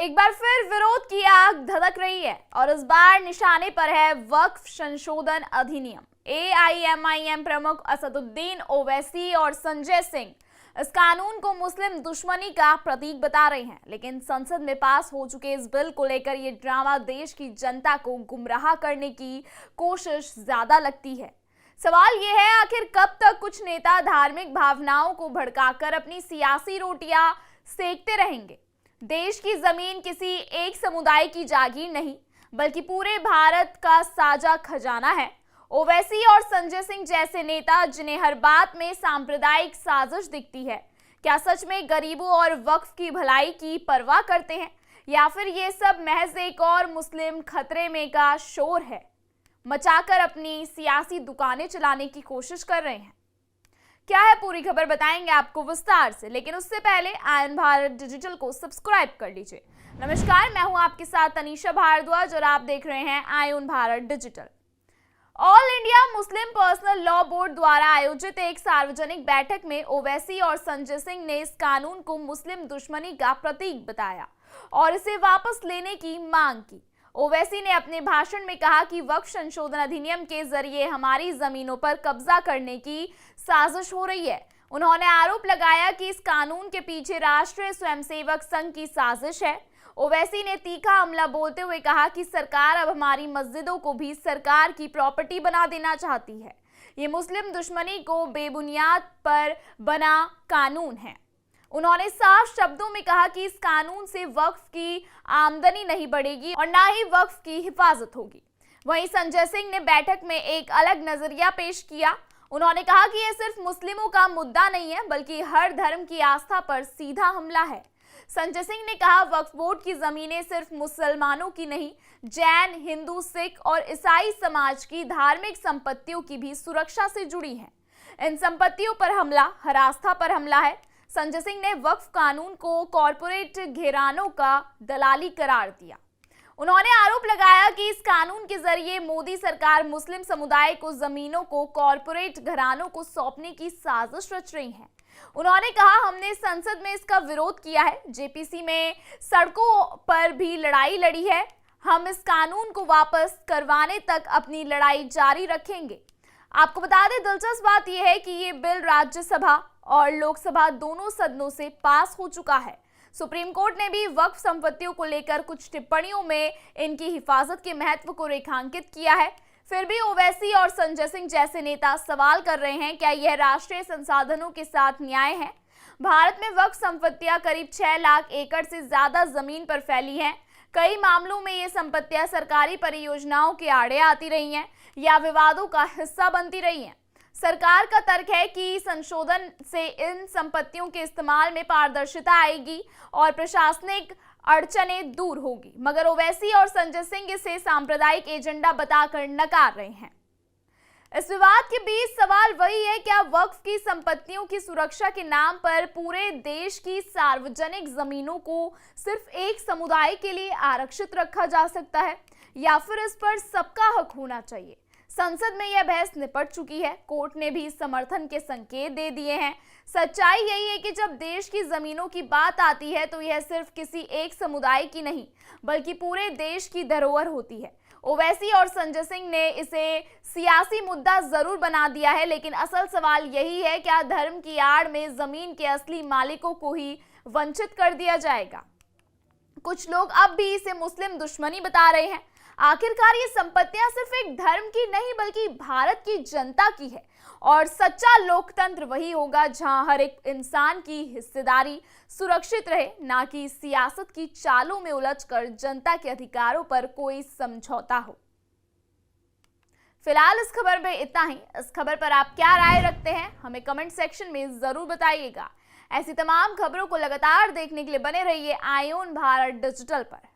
एक बार फिर विरोध की आग धधक रही है और इस बार निशाने पर है वक्फ संशोधन अधिनियम। एआईएमआईएम प्रमुख असदुद्दीन ओवैसी और संजय सिंह इस कानून को मुस्लिम दुश्मनी का प्रतीक बता रहे हैं, लेकिन संसद में पास हो चुके इस बिल को लेकर ये ड्रामा देश की जनता को गुमराह करने की कोशिश ज्यादा लगती है। सवाल ये है, आखिर कब तक कुछ नेता धार्मिक भावनाओं को भड़काकर अपनी सियासी रोटियां सेकते रहेंगे। देश की जमीन किसी एक समुदाय की जागीर नहीं, बल्कि पूरे भारत का साझा खजाना है। ओवैसी और संजय सिंह जैसे नेता, जिन्हें हर बात में सांप्रदायिक साजिश दिखती है, क्या सच में गरीबों और वक्फ की भलाई की परवाह करते हैं, या फिर ये सब महज एक और मुस्लिम खतरे में का शोर है, मचाकर अपनी सियासी दुकानें चलाने की कोशिश कर रहे हैं। क्या है पूरी खबर बताएंगे आपको विस्तार से, लेकिन उससे पहले आयन भारत डिजिटल को सब्सक्राइब कर लीजिए। नमस्कार, मैं हूं आपके साथ तनीषा भारद्वाज और आप देख रहे हैं ion Bharat digital. All India Muslim personal law board द्वारा आयोजित एक सार्वजनिक बैठक में ओवैसी और संजय सिंह ने इस कानून को मुस्लिम दुश्मनी का प्रतीक बताया और इसे वापस लेने की मांग की। ओवैसी ने अपने भाषण में कहा कि वक्फ संशोधन अधिनियम के जरिए हमारी जमीनों पर कब्जा करने की साजिश हो रही है। उन्होंने आरोप लगाया कि इस कानून के पीछे राष्ट्रीय स्वयंसेवक संघ की साजिश है। ओवैसी ने तीखा हमला बोलते हुए कहा कि सरकार अब हमारी मस्जिदों को भी सरकार की प्रॉपर्टी बना देना चाहती है। ये मुस्लिम दुश्मनी को बेबुनियाद पर बना कानून है। उन्होंने साफ शब्दों में कहा कि इस कानून से वक्फ की आमदनी नहीं बढ़ेगी और ना ही वक्फ की हिफाजत होगी। वहीं संजय सिंह ने बैठक में एक अलग नजरिया पेश किया। उन्होंने कहा कि यह सिर्फ मुस्लिमों का मुद्दा नहीं है, बल्कि हर धर्म की आस्था पर सीधा हमला है। संजय सिंह ने कहा, वक्फ बोर्ड की जमीनें सिर्फ मुसलमानों की नहीं, जैन, हिंदू, सिख और ईसाई समाज की धार्मिक संपत्तियों की भी सुरक्षा से जुड़ी हैं। इन संपत्तियों पर हमला हर आस्था पर हमला है। संजय सिंह ने वक्फ कानून को कॉरपोरेट घरानों का दलाली करार दिया। उन्होंने आरोप लगाया कि इस कानून के जरिए मोदी सरकार मुस्लिम समुदाय को जमीनों को कॉरपोरेट घरानों को सौंपने की साजिश रच रही है। उन्होंने कहा, हमने संसद में इसका विरोध किया है, जेपीसी में सड़कों पर भी लड़ाई लड़ी है। हम इस कानून को वापस करवाने तक अपनी लड़ाई जारी रखेंगे। आपको बता दें, दिलचस्प बात यह है कि ये बिल राज्यसभा और लोकसभा दोनों सदनों से पास हो चुका है। सुप्रीम कोर्ट ने भी वक्फ संपत्तियों को लेकर कुछ टिप्पणियों में इनकी हिफाजत के महत्व को रेखांकित किया है। फिर भी ओवैसी और संजय सिंह जैसे नेता सवाल कर रहे हैं, क्या यह राष्ट्रीय संसाधनों के साथ न्याय है। भारत में वक्फ संपत्तियां करीब 6 लाख एकड़ से ज्यादा जमीन पर फैली हैं। कई मामलों में ये संपत्तियां सरकारी परियोजनाओं के आड़े आती रही हैं या विवादों का हिस्सा बनती रही हैं। सरकार का तर्क है कि संशोधन से इन संपत्तियों के इस्तेमाल में पारदर्शिता आएगी और प्रशासनिक अड़चनें दूर होगी, मगर ओवैसी और संजय सिंह इसे सांप्रदायिक एजेंडा बताकर नकार रहे हैं। इस विवाद के बीच सवाल वही है, क्या वक्फ की संपत्तियों की सुरक्षा के नाम पर पूरे देश की सार्वजनिक जमीनों को सिर्फ एक समुदाय के लिए आरक्षित रखा जा सकता है, या फिर इस पर सबका हक होना चाहिए। संसद में यह बहस निपट चुकी है। कोर्ट ने भी समर्थन के संकेत दे दिए हैं। सच्चाई यही है कि जब देश की जमीनों की बात आती है तो यह सिर्फ किसी एक समुदाय की नहीं, बल्कि पूरे देश की धरोहर होती है। ओवैसी और संजय सिंह ने इसे सियासी मुद्दा जरूर बना दिया है, लेकिन असल सवाल यही है, क्या धर्म की आड़ में जमीन के असली मालिकों को ही वंचित कर दिया जाएगा। कुछ लोग अब भी इसे मुस्लिम दुश्मनी बता रहे हैं। आखिरकार ये संपत्तियां सिर्फ एक धर्म की नहीं, बल्कि भारत की जनता की है, और सच्चा लोकतंत्र वही होगा जहां हर एक इंसान की हिस्सेदारी सुरक्षित रहे, ना कि सियासत की चालों में उलझकर जनता के अधिकारों पर कोई समझौता हो। फिलहाल इस खबर में इतना ही। इस खबर पर आप क्या राय रखते हैं, हमें कमेंट सेक्शन में जरूर बताइएगा। ऐसी तमाम खबरों को लगातार देखने के लिए बने रहिए आयन भारत डिजिटल पर।